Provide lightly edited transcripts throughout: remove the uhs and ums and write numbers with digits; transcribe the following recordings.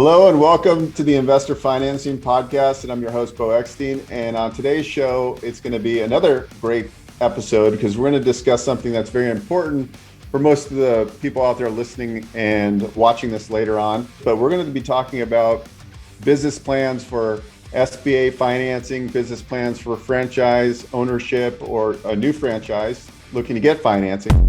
Hello and welcome to the Investor Financing Podcast, and I'm your host, Beau. And on today's show, it's going to be another great episode because we're going to discuss something that's very important for most of the people out there listening and watching this later on. But we're going to be talking about business plans for SBA financing, business plans for franchise ownership or a new franchise looking to get financing.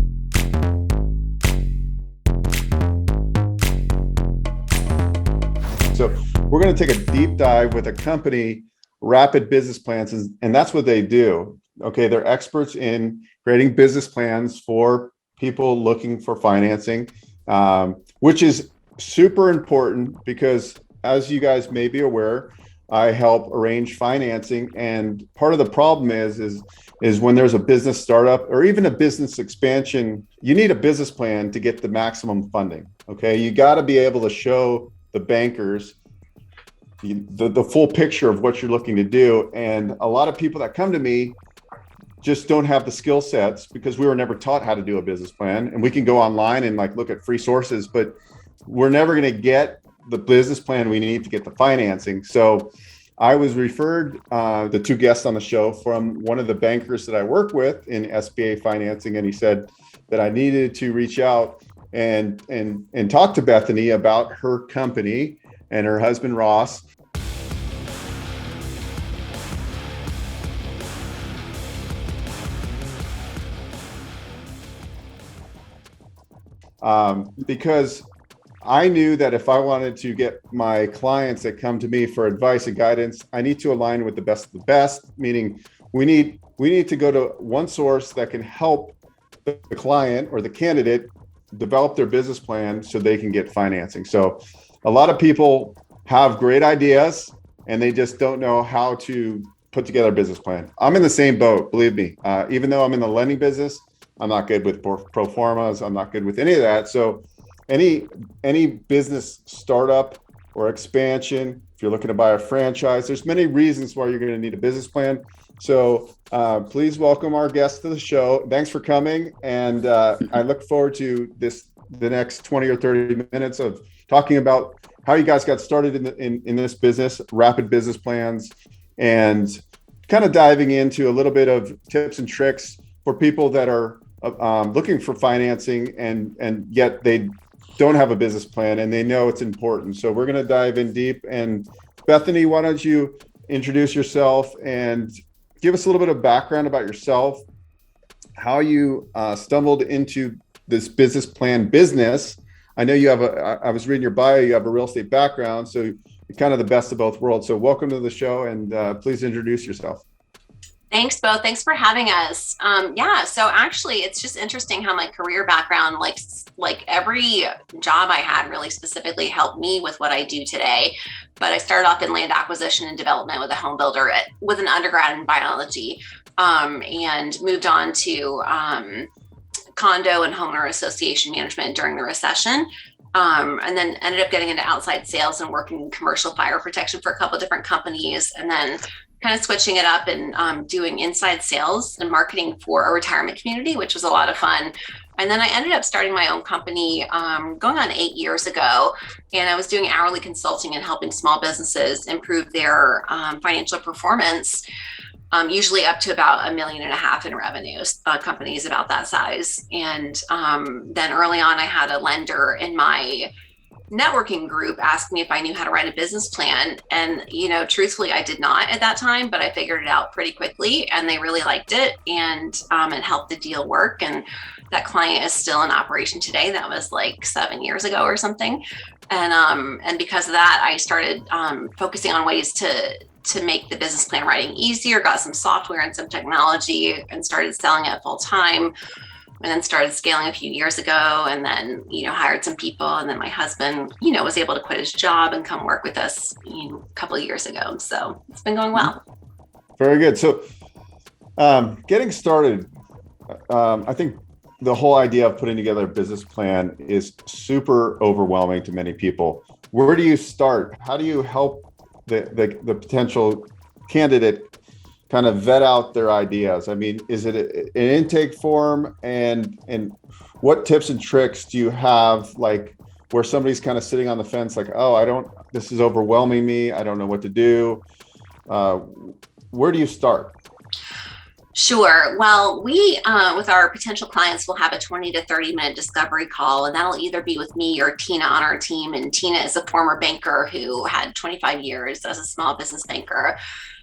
So we're going to take a deep dive with a company, Rapid Business Plans, and that's what they do. Okay, they're experts in creating business plans for people looking for financing, which is super important because, as you guys may be aware, I help arrange financing, and part of the problem is when there's a business startup or even a business expansion, you need a business plan to get the maximum funding. Okay, you got to be able to show the bankers the full picture of what you're looking to do. And a lot of people that come to me just don't have the skill sets because we were never taught how to do a business plan. And we can go online and look at free sources, but we're never going to get the business plan we need to get the financing. So I was referred, the two guests on the show, from one of the bankers that I work with in SBA financing. And he said that I needed to reach out and talk to Bethany about her company and her husband Ross. Because I knew that if I wanted to get my clients that come to me for advice and guidance, I need to align with the best of the best, meaning we need to go to one source that can help the client or the candidate develop their business plan so they can get financing. So a lot of people have great ideas and they just don't know how to put together a business plan. I'm in the same boat, believe me. Even though I'm in the lending business, I'm not good with pro formas. I'm not good with any of that. So any business startup or expansion, if you're looking to buy a franchise, there's many reasons why you're going to need a business plan. So please welcome our guest to the show. Thanks for coming. And I look forward to the next 20 or 30 minutes of talking about how you guys got started in this business, Rapid Business Plans, and kind of diving into a little bit of tips and tricks for people that are looking for financing and yet they don't have a business plan and they know it's important. So we're going to dive in deep. And Bethany, why don't you introduce yourself and give us a little bit of background about yourself, how you stumbled into this business plan business. I know you have I was reading your bio, you have a real estate background, so you're kind of the best of both worlds. So welcome to the show and please introduce yourself. Thanks, Beau. Thanks for having us. So actually it's just interesting how my career background, like every job I had really specifically helped me with what I do today. But I started off in land acquisition and development with a home builder with an undergrad in biology, and moved on to condo and homeowner association management during the recession. And then ended up getting into outside sales and working in commercial fire protection for a couple of different companies. And then kind of switching it up and doing inside sales and marketing for a retirement community, which was a lot of fun. And then I ended up starting my own company going on 8 years ago. And I was doing hourly consulting and helping small businesses improve their financial performance, usually up to about $1.5 million in revenues, companies about that size. And then early on, I had a lender in my networking group asked me if I knew how to write a business plan. And, truthfully, I did not at that time, but I figured it out pretty quickly and they really liked it and it helped the deal work. And that client is still in operation today. That was like 7 years ago or something. And because of that, I started focusing on ways to make the business plan writing easier, got some software and some technology and started selling it full time. And then started scaling a few years ago and then, hired some people. And then my husband, was able to quit his job and come work with us a couple of years ago. So it's been going well. Very good. So getting started, I think the whole idea of putting together a business plan is super overwhelming to many people. Where do you start? How do you help the potential candidate kind of vet out their ideas? I mean, is it an intake form, and what tips and tricks do you have, like where somebody's kind of sitting on the fence, like, oh, this is overwhelming me. I don't know what to do. Where do you start? Sure. Well, we, with our potential clients, will have a 20 to 30-minute discovery call, and that'll either be with me or Tina on our team. And Tina is a former banker who had 25 years as a small business banker.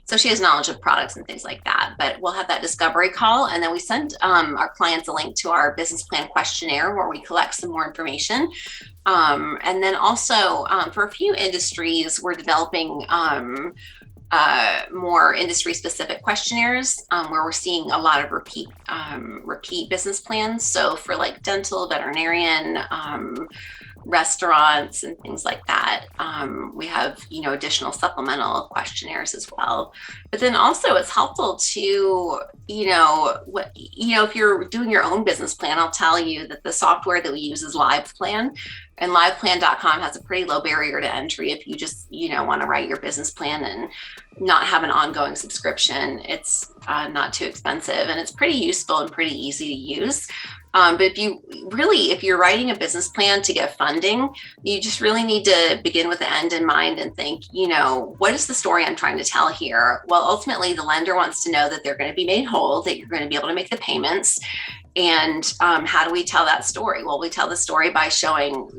So she has knowledge of products and things like that. But we'll have that discovery call, and then we send our clients a link to our business plan questionnaire where we collect some more information. And then also for a few industries, we're developing more industry specific questionnaires where we're seeing a lot of repeat business plans. So for like dental, veterinarian, restaurants and things like that, we have additional supplemental questionnaires as well. But then also it's helpful to if you're doing your own business plan, I'll tell you that the software that we use is LivePlan. And liveplan.com has a pretty low barrier to entry if you just, want to write your business plan and not have an ongoing subscription. It's not too expensive, and it's pretty useful and pretty easy to use. But if you're writing a business plan to get funding, you just really need to begin with the end in mind and think, what is the story I'm trying to tell here? Well, ultimately, the lender wants to know that they're going to be made whole, that you're going to be able to make the payments. And how do we tell that story? Well, we tell the story by showing,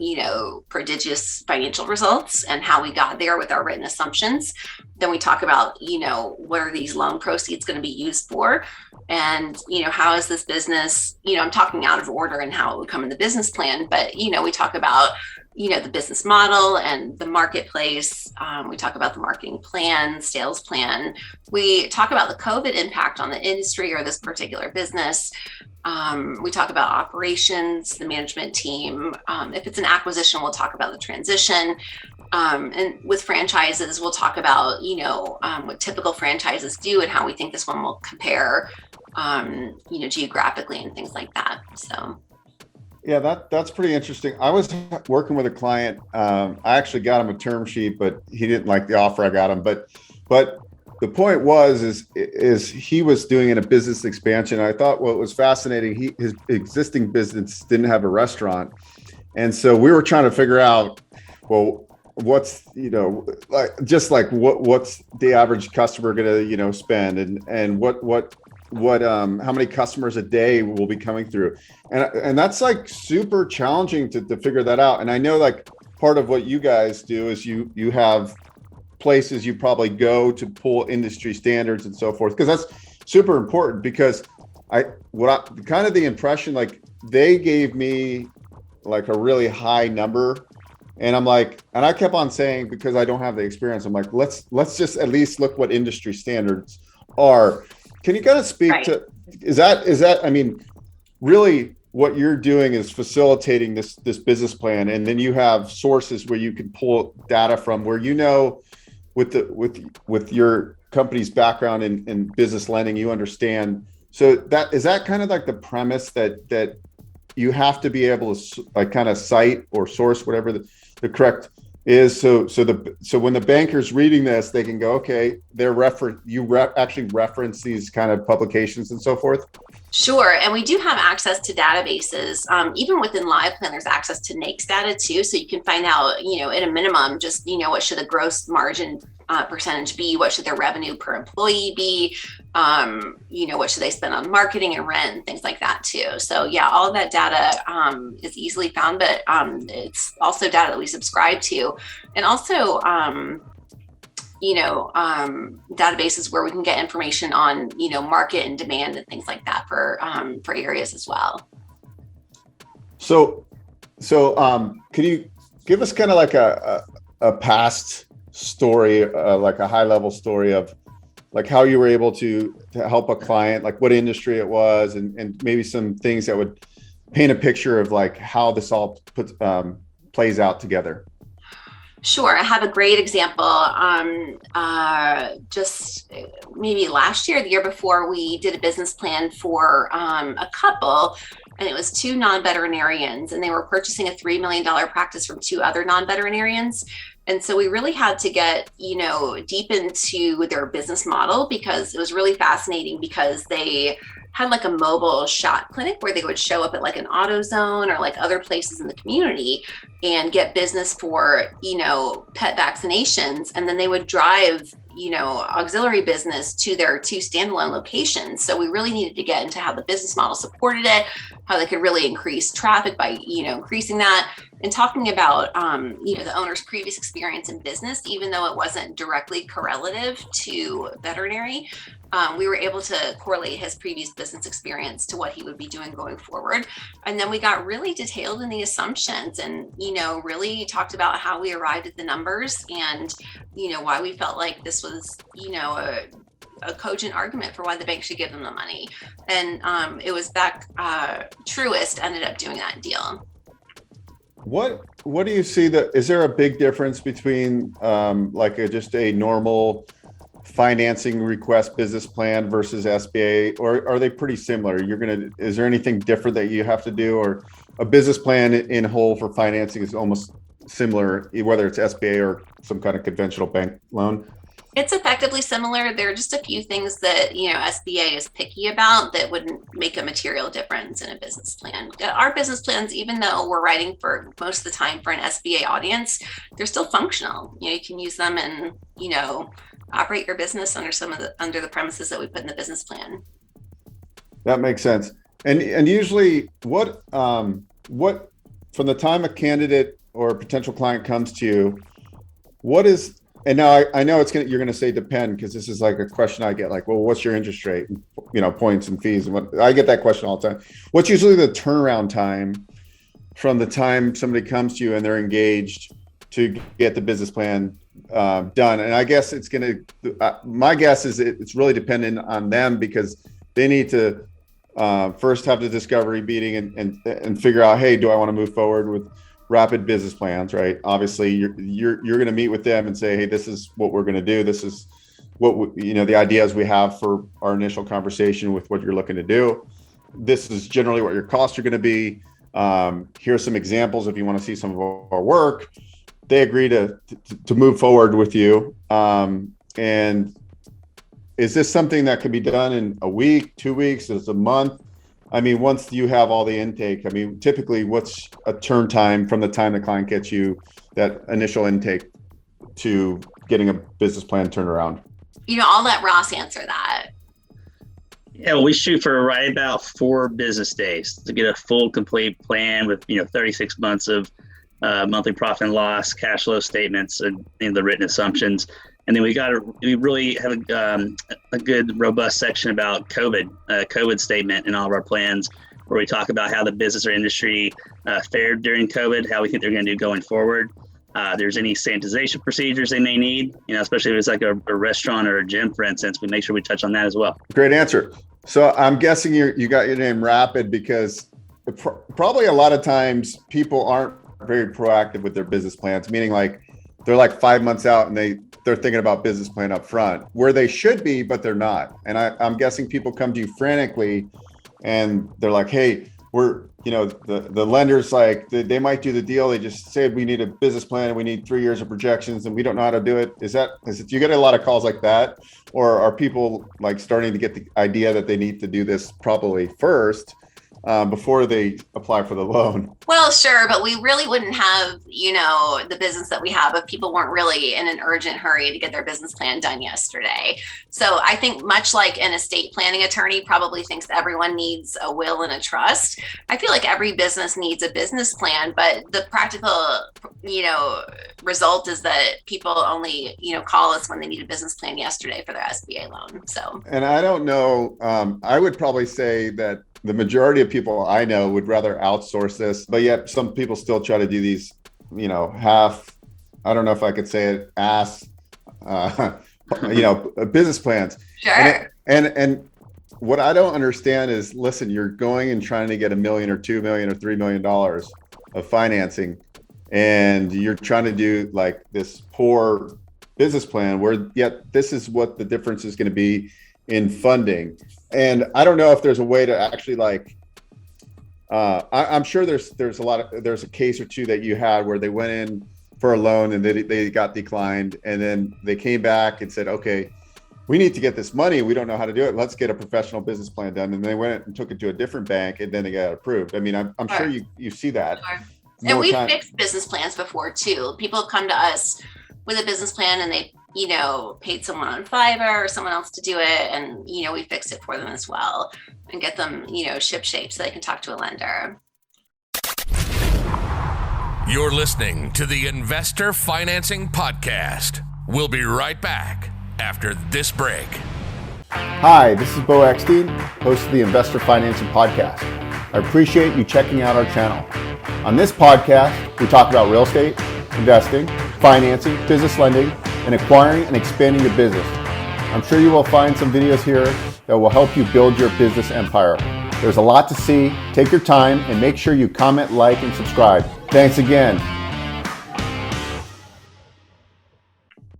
prodigious financial results and how we got there with our written assumptions. Then we talk about, what are these loan proceeds going to be used for? And, how is this business, I'm talking out of order and how it would come in the business plan, but, we talk about, the business model and the marketplace. We talk about the marketing plan, sales plan. We talk about the COVID impact on the industry or this particular business. We talk about operations, the management team. If it's an acquisition, we'll talk about the transition. And with franchises, we'll talk about, what typical franchises do and how we think this one will compare, geographically and things like that. So. Yeah, that's pretty interesting. I was working with a client. I actually got him a term sheet, but he didn't like the offer I got him. But the point is he was doing in a business expansion. I thought what was fascinating, his existing business didn't have a restaurant. And so we were trying to figure out, well, what's, what's the average customer going to, spend and what how many customers a day will be coming through. And that's like super challenging to figure that out. And I know like part of what you guys do is you have places you probably go to pull industry standards and so forth, because that's super important. Because kind of the impression, like they gave me like a really high number, and I'm like, and I kept on saying, because I don't have the experience, I'm like, let's just at least look what industry standards are. Can you kind of speak to, is that, I mean, really what you're doing is facilitating this business plan, and then you have sources where you can pull data from, where with your company's background in business lending, you understand. So is that kind of like the premise that you have to be able to like kind of cite or source whatever the correct is. So when the banker's reading this, they can go, okay, actually reference these kind of publications and so forth. Sure. And we do have access to databases. Even within LivePlan, there's access to NAICS data too. So you can find out, at a minimum, just, what should the gross margin percentage be? What should their revenue per employee be? What should they spend on marketing and rent and things like that too. So yeah, all of that data is easily found, but it's also data that we subscribe to. And also, databases where we can get information on, market and demand and things like that for areas as well. So can you give us kind of like a past story, like a high level story of like how you were able to help a client, like what industry it was, and maybe some things that would paint a picture of like how this all plays out together? Sure. I have a great example. Just maybe last year, the year before, we did a business plan for a couple, and it was two non-veterinarians, and they were purchasing a $3 million practice from two other non-veterinarians. And so we really had to get, deep into their business model, because it was really fascinating, because they had like a mobile shot clinic where they would show up at like an AutoZone or like other places in the community and get business for, pet vaccinations. And then they would drive, auxiliary business to their 2 standalone locations. So we really needed to get into how the business model supported it, how they could really increase traffic by, increasing that, and talking about, the owner's previous experience in business, even though it wasn't directly correlative to veterinary. We were able to correlate his previous business experience to what he would be doing going forward. And then we got really detailed in the assumptions and, really talked about how we arrived at the numbers and, why we felt like this was, a cogent argument for why the bank should give them the money. And it was that Truist ended up doing that deal. What do you see is there a big difference between just a normal financing request business plan versus SBA, or are they pretty similar? Is there anything different that you have to do, or a business plan in whole for financing is almost similar, whether it's SBA or some kind of conventional bank loan? It's effectively similar. There are just a few things that, SBA is picky about that wouldn't make a material difference in a business plan. Our business plans, even though we're writing for most of the time for an SBA audience, they're still functional. You can use them and, operate your business under the premises that we put in the business plan. That makes sense. And usually what from the time a candidate or a potential client comes to you, and now I know you're going to say depend, because this is like a question I get, like, well, what's your interest rate, points and fees, and I get that question all the time. What's usually the turnaround time from the time somebody comes to you and they're engaged to get the business plan done? And I guess my guess is it's really dependent on them, because they need to first have the discovery meeting and figure out, hey, do I want to move forward with rapid business plans, right? Obviously you're going to meet with them and say, hey, this is what we're going to do. This is what the ideas we have for our initial conversation with what you're looking to do. This is generally what your costs are going to be. Here's some examples if you want to see some of our work. They agree to move forward with you. And is this something that can be done in a week, 2 weeks, is a month? I mean, once you have all the intake, typically what's a turn time from the time the client gets you that initial intake to getting a business plan turned around? I'll let Ross answer that. Yeah, well, we shoot for right about 4 business days to get a full, complete plan with 36 months of monthly profit and loss, cash flow statements, and the written assumptions. And then we really have a good, robust section about COVID statement in all of our plans, where we talk about how the business or industry fared during COVID, how we think they're going to do going forward. There's any sanitization procedures they may need, especially if it's like a restaurant or a gym, for instance. We make sure we touch on that as well. Great answer. So I'm guessing you got your name Rapid because probably a lot of times people aren't very proactive with their business plans, meaning like they're like 5 months out and they're thinking about business plan up front, where they should be, but they're not. And I'm guessing people come to you frantically and they're like, hey, the lender's like, they might do the deal. They just say, we need a business plan and we need 3 years of projections and we don't know how to do it. Do you get a lot of calls like that? Or are people like starting to get the idea that they need to do this probably first before they apply for the loan? Well, sure, but we really wouldn't have, the business that we have if people weren't really in an urgent hurry to get their business plan done yesterday. So I think much like an estate planning attorney probably thinks everyone needs a will and a trust, I feel like every business needs a business plan, but the practical, result is that people only, call us when they need a business plan yesterday for their SBA loan. So, and I don't know, I would probably say that the majority of people I know would rather outsource this, but yet some people still try to do these, half, I don't know if I could say it, business plans. Sure. And what I don't understand is, listen, you're going and trying to get $1 million or $2 million or $3 million of financing, and you're trying to do like this poor business plan where yet this is what the difference is going to be in funding. And I don't know if there's a way to actually I'm sure there's a case or two that you had where they went in for a loan and they got declined, and then they came back and said, okay, we need to get this money. We don't know how to do it. Let's get a professional business plan done. And they went and took it to a different bank, and then they got approved. I mean, I'm sure you see that. Sure. And we've fixed business plans before too. People come to us with a business plan and they, paid someone on Fiverr or someone else to do it. And, we fix it for them as well and get them, ship shape so they can talk to a lender. You're listening to the Investor Financing Podcast. We'll be right back after this break. Hi, this is Beau, host of the Investor Financing Podcast. I appreciate you checking out our channel. On this podcast, we talk about real estate, investing, financing, business lending, and acquiring and expanding your business. I'm sure you will find some videos here that will help you build your business empire. There's a lot to see. Take your time and make sure you comment, like, and subscribe. Thanks again.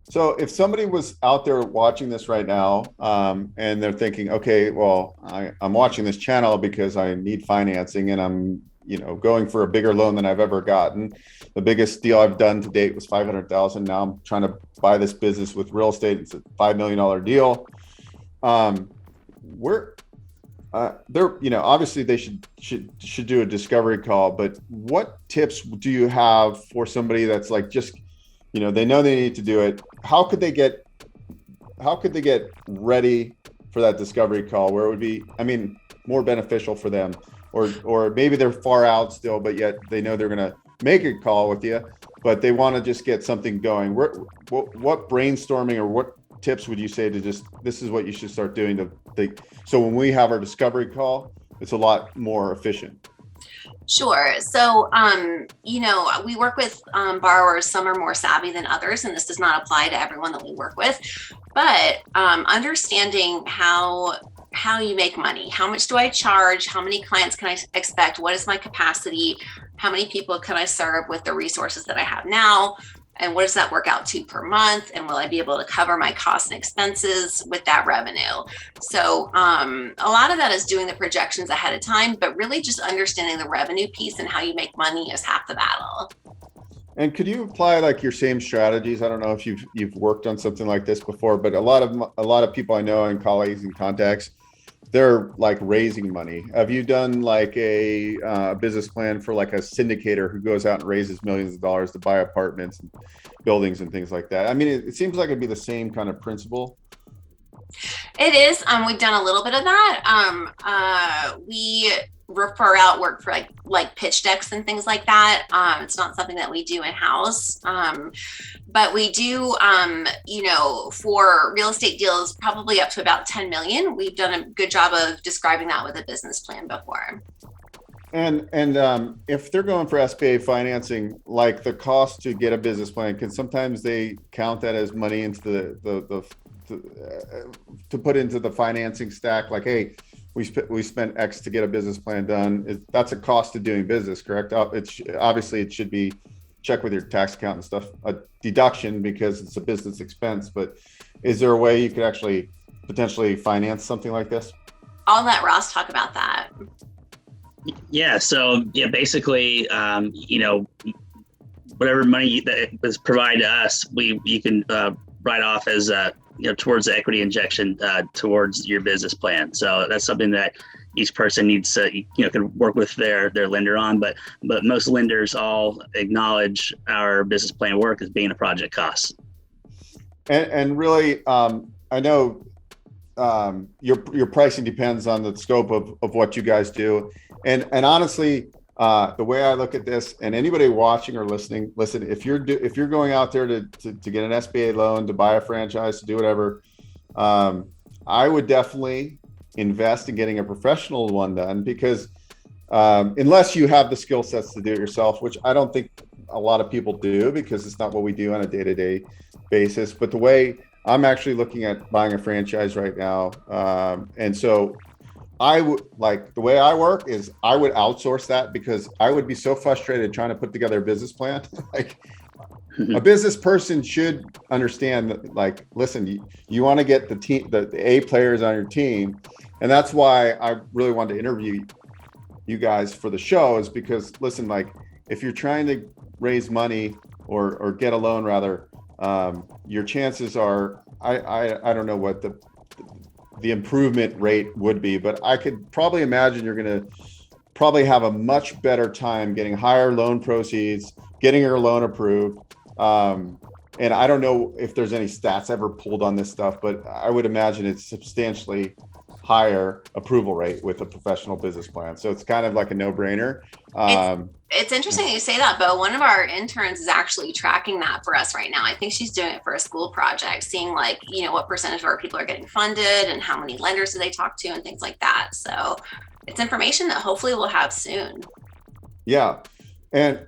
So if somebody was out there watching this right now, and they're thinking, okay, well, I'm watching this channel because I need financing and I'm going for a bigger loan than I've ever gotten. The biggest deal I've done to date was $500,000. Now I'm trying to buy this business with real estate. It's a $5 million deal. Obviously they should do a discovery call, but what tips do you have for somebody that's like, just, they know they need to do it. How could they get ready for that discovery call where it would be, more beneficial for them? Or maybe they're far out still, but yet they know they're going to make a call with you, but they want to just get something going. What brainstorming or what tips would you say to this is what you should start doing so when we have our discovery call, it's a lot more efficient? Sure. So, we work with borrowers. Some are more savvy than others, and this does not apply to everyone that we work with, but understanding how you make money. How much do I charge? How many clients can I expect? What is my capacity? How many people can I serve with the resources that I have now? And what does that work out to per month? And will I be able to cover my costs and expenses with that revenue? So a lot of that is doing the projections ahead of time, but really just understanding the revenue piece and how you make money is half the battle. And could you apply like your same strategies? I don't know if you've worked on something like this before, but a lot of people I know and colleagues and contacts, they're like raising money. Have you done like a business plan for like a syndicator who goes out and raises millions of dollars to buy apartments and buildings and things like that? It seems like it'd be the same kind of principle. It is. We've done a little bit of that. We refer out work for like pitch decks and things like that. It's not something that we do in-house. But we do, for real estate deals, probably up to about 10 million. We've done a good job of describing that with a business plan before. And if they're going for SBA financing, like the cost to get a business plan, can sometimes they count that as money into to put into the financing stack? Like, hey, we spent X to get a business plan done. That's a cost to doing business, correct? Obviously it should be check with your tax account and stuff, a deduction because it's a business expense. But is there a way you could actually potentially finance something like this? I'll let Ross talk about that. Yeah. So basically, whatever money that was provided to us, you can write off as towards the equity injection towards your business plan. So that's something that each person needs to can work with their lender on. But most lenders all acknowledge our business plan work as being a project cost. And really, I know your pricing depends on the scope of what you guys do. And honestly, the way I look at this, and anybody watching or listening, listen, if you're going out there to get an SBA loan, to buy a franchise, to do whatever, I would definitely invest in getting a professional one done, because unless you have the skill sets to do it yourself, which I don't think a lot of people do, because it's not what we do on a day-to-day basis. But the way I'm actually looking at buying a franchise right now, and so I would, like, the way I work is I would outsource that, because I would be so frustrated trying to put together a business plan. Like, a business person should understand that, like, listen, you want to get the team, the A players on your team. And that's why I really wanted to interview you guys for the show, is because, listen, like, if you're trying to raise money or get a loan rather, your chances are I don't know what the improvement rate would be, but I could probably imagine you're going to probably have a much better time getting higher loan proceeds, getting your loan approved. And I don't know if there's any stats ever pulled on this stuff, but I would imagine it's substantially higher approval rate with a professional business plan. So it's kind of like a no-brainer. It's interesting you say that, Beau. One of our interns is actually tracking that for us right now. I think she's doing it for a school project, seeing like, what percentage of our people are getting funded and how many lenders do they talk to and things like that. So it's information that hopefully we'll have soon. Yeah. And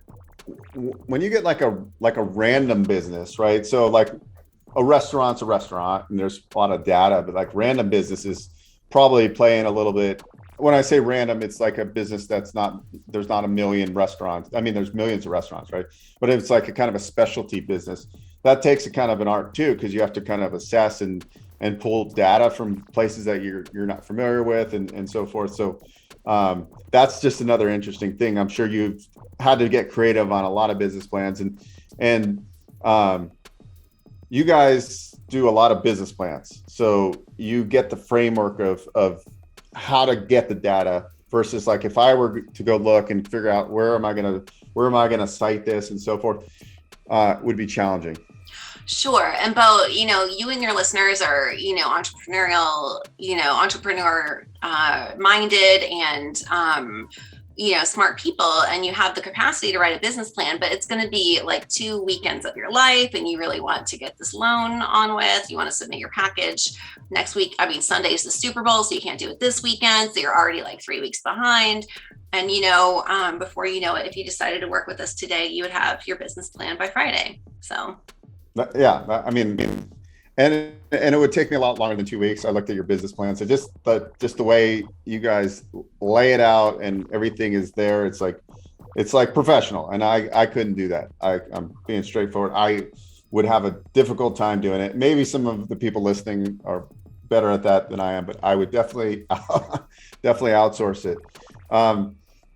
when you get like a random business, right? So like a restaurant's a restaurant and there's a lot of data, but like random businesses probably playing a little bit. When I say random, it's like a business there's not a million restaurants. I mean, there's millions of restaurants, right? But it's like a kind of a specialty business that takes a kind of an art too, because you have to kind of assess and pull data from places that you're not familiar with and so forth. So that's just another interesting thing. I'm sure you've had to get creative on a lot of business plans and you guys do a lot of business plans. So you get the framework of how to get the data versus like if I were to go look and figure out where am I going to cite this and so forth, would be challenging. Sure. And Beau, you and your listeners are, entrepreneurial, entrepreneur minded and, smart people, and you have the capacity to write a business plan, but it's going to be like 2 weekends of your life and you really want to get this loan on with, you want to submit your package next week. I mean, Sunday is the Super Bowl, so you can't do it this weekend. So you're already like 3 weeks behind. And, before you know it, if you decided to work with us today, you would have your business plan by Friday. So. Yeah. I mean, and it would take me a lot longer than 2 weeks. I looked at your business plan. So just the way you guys lay it out and everything is there. It's like professional. And I couldn't do that. I'm being straightforward. I would have a difficult time doing it. Maybe some of the people listening are better at that than I am, but I would definitely outsource it.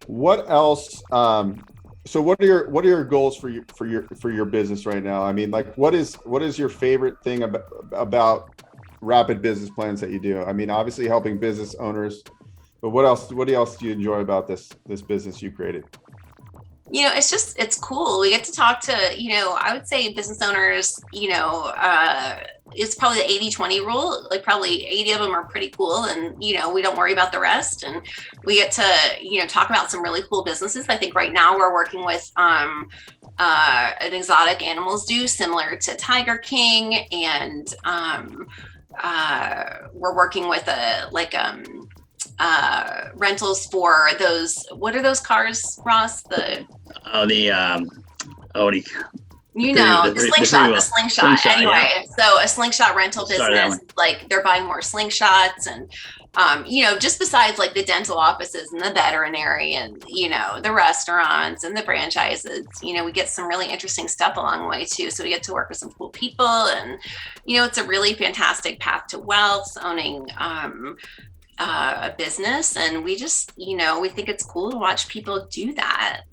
What else? So what are your goals for your business right now? I mean, like what is your favorite thing about rapid business plans that you do? I mean, obviously helping business owners, but what else do you enjoy about this business you created? It's cool. We get to talk to, I would say business owners, it's probably the 80-20 rule. Like probably 80 of them are pretty cool. And, we don't worry about the rest. And we get to, talk about some really cool businesses. I think right now we're working with an exotic animals zoo similar to Tiger King. And we're working with rentals for those, what are those cars, Ross? The slingshot. Anyway, yeah. So a slingshot rental business, like they're buying more slingshots and, just besides like the dental offices and the veterinary and, the restaurants and the franchises, we get some really interesting stuff along the way too. So we get to work with some cool people and, it's a really fantastic path to wealth, owning, a business. And we just, we think it's cool to watch people do that.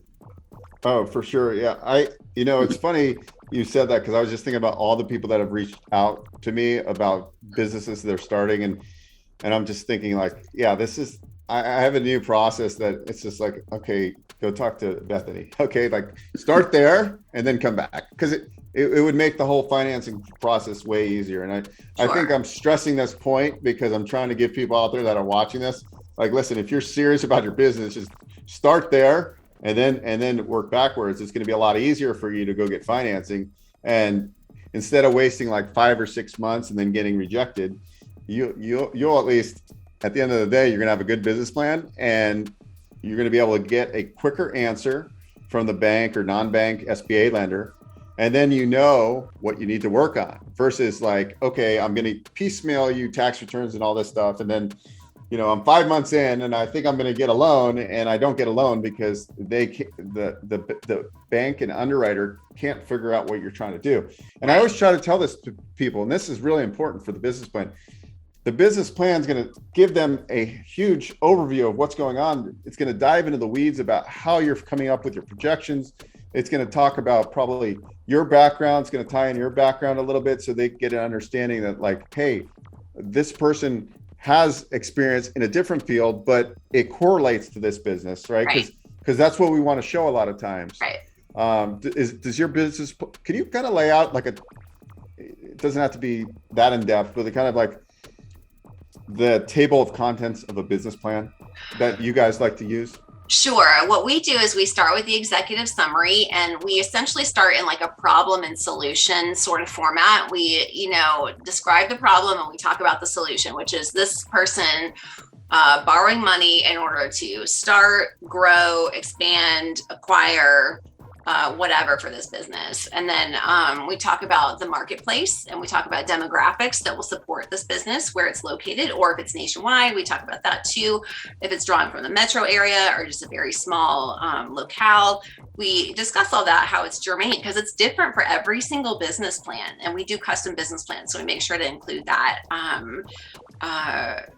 Oh, for sure. Yeah. It's funny you said that because I was just thinking about all the people that have reached out to me about businesses they're starting. And I'm just thinking like, yeah, I have a new process that it's just like, okay, go talk to Bethany. Okay. Like start there and then come back. Cause it would make the whole financing process way easier. And I think I'm stressing this point because I'm trying to give people out there that are watching this, like, listen, if you're serious about your business, just start there and then work backwards. It's going to be a lot easier for you to go get financing. And instead of wasting like 5 or 6 months and then getting rejected, you'll at least at the end of the day, you're going to have a good business plan and you're going to be able to get a quicker answer from the bank or non-bank SBA lender. And then what you need to work on versus like, okay, I'm going to piecemeal you tax returns and all this stuff. And then, I'm 5 months in and I think I'm going to get a loan and I don't get a loan because the bank and underwriter can't figure out what you're trying to do. And I always try to tell this to people, and this is really important for the business plan. The business plan is going to give them a huge overview of what's going on. It's going to dive into the weeds about how you're coming up with your projections, it's going to talk about probably your background. It's going to tie in your background a little bit so they get an understanding that like, hey, this person has experience in a different field, but it correlates to this business, right? Because that's what we want to show a lot of times. Right. Does your business, can you kind of lay out like it doesn't have to be that in depth, but the kind of like the table of contents of a business plan that you guys like to use? Sure. What we do is we start with the executive summary, and we essentially start in like a problem and solution sort of format. We, describe the problem and we talk about the solution, which is this person borrowing money in order to start, grow, expand, acquire, whatever for this business. And then we talk about the marketplace, and we talk about demographics that will support this business, where it's located, or if it's nationwide, we talk about that too. If it's drawn from the metro area or just a very small locale, we discuss all that, how it's germane, because it's different for every single business plan. And we do custom business plans. So we make sure to include that,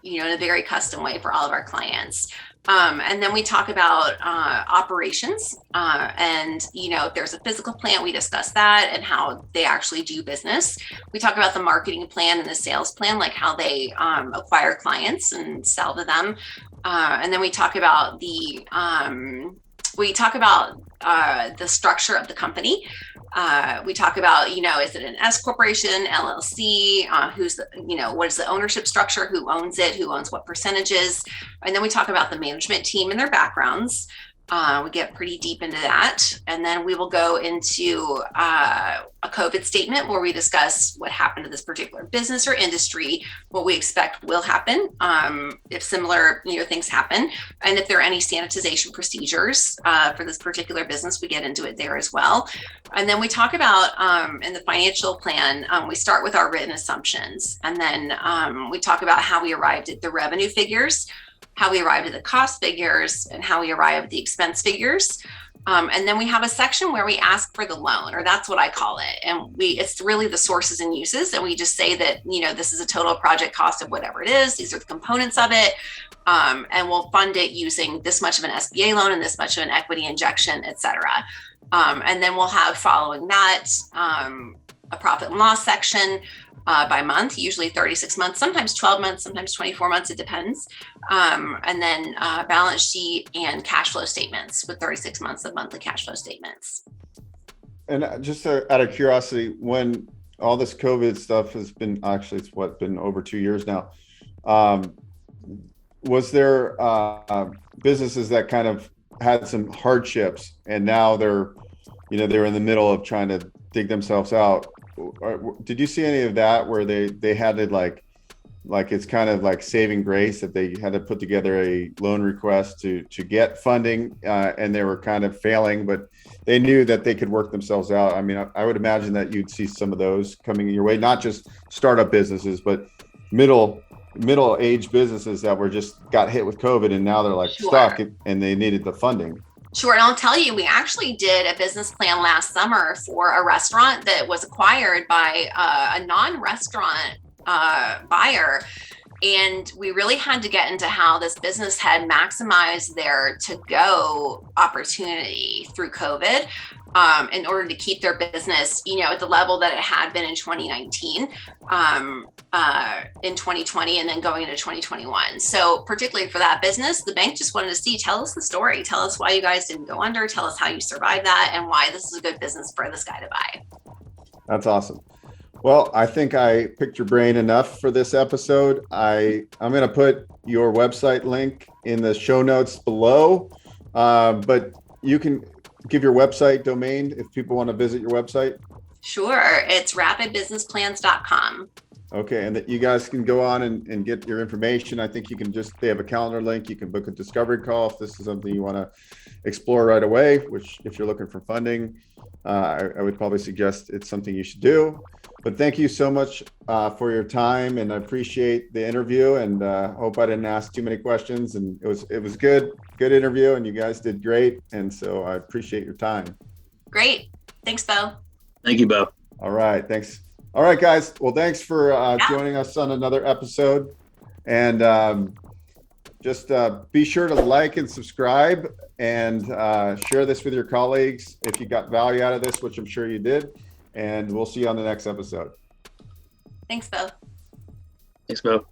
in a very custom way for all of our clients. And then we talk about operations, and if there's a physical plant, we discuss that and how they actually do business. We talk about the marketing plan and the sales plan, like how they acquire clients and sell to them. And then we talk about the structure of the company. We talk about, is it an S corporation, LLC, what is the ownership structure, who owns it, who owns what percentages. And then we talk about the management team and their backgrounds. We get pretty deep into that. And then we will go into a COVID statement where we discuss what happened to this particular business or industry, what we expect will happen if similar things happen, and if there are any sanitization procedures for this particular business, we get into it there as well. And then we talk about in the financial plan, we start with our written assumptions, and then we talk about how we arrived at the revenue figures, how we arrived at the cost figures, and how we arrived at the expense figures. And then we have a section where we ask for the loan, or that's what I call it. And it's really the sources and uses. And we just say that, this is a total project cost of whatever it is. These are the components of it. And we'll fund it using this much of an SBA loan and this much of an equity injection, et cetera. And then we'll have, following that, a profit and loss section by month, usually 36 months, sometimes 12 months, sometimes 24 months, it depends. And then balance sheet and cash flow statements with 36 months of monthly cash flow statements. And just out of curiosity, when all this COVID stuff has been, actually it's been over 2 years now, was there businesses that kind of had some hardships and now they're in the middle of trying to dig themselves out? Did you see any of that where they had to like it's kind of like saving grace that they had to put together a loan request to get funding and they were kind of failing, but they knew that they could work themselves out? I mean, I would imagine that you'd see some of those coming your way, not just startup businesses, but middle-aged businesses that got hit with COVID and now they're like stuck and they needed the funding. Sure. And I'll tell you, we actually did a business plan last summer for a restaurant that was acquired by a non-restaurant buyer. And we really had to get into how this business had maximized their to-go opportunity through COVID in order to keep their business, at the level that it had been in 2019, in 2020, and then going into 2021. So particularly for that business, the bank just wanted to tell us the story. Tell us why you guys didn't go under. Tell us how you survived that and why this is a good business for this guy to buy. That's awesome. Well, I think I picked your brain enough for this episode. I'm going to put your website link in the show notes below, but you can give your website domain if people want to visit your website. Sure. It's rapidbusinessplans.com. Okay. And that you guys can go on and get your information. I think you can they have a calendar link. You can book a discovery call if this is something you want to explore right away, which if you're looking for funding, I would probably suggest it's something you should do. But thank you so much for your time, and I appreciate the interview, and hope I didn't ask too many questions. And it was good interview, and you guys did great. And so I appreciate your time. Great. Thanks, Beau. Thank you, Beau. All right. Thanks. All right, guys. Well, thanks for joining us on another episode. And just be sure to like and subscribe and share this with your colleagues if you got value out of this, which I'm sure you did. And we'll see you on the next episode. Thanks, Beau. Thanks, Beau.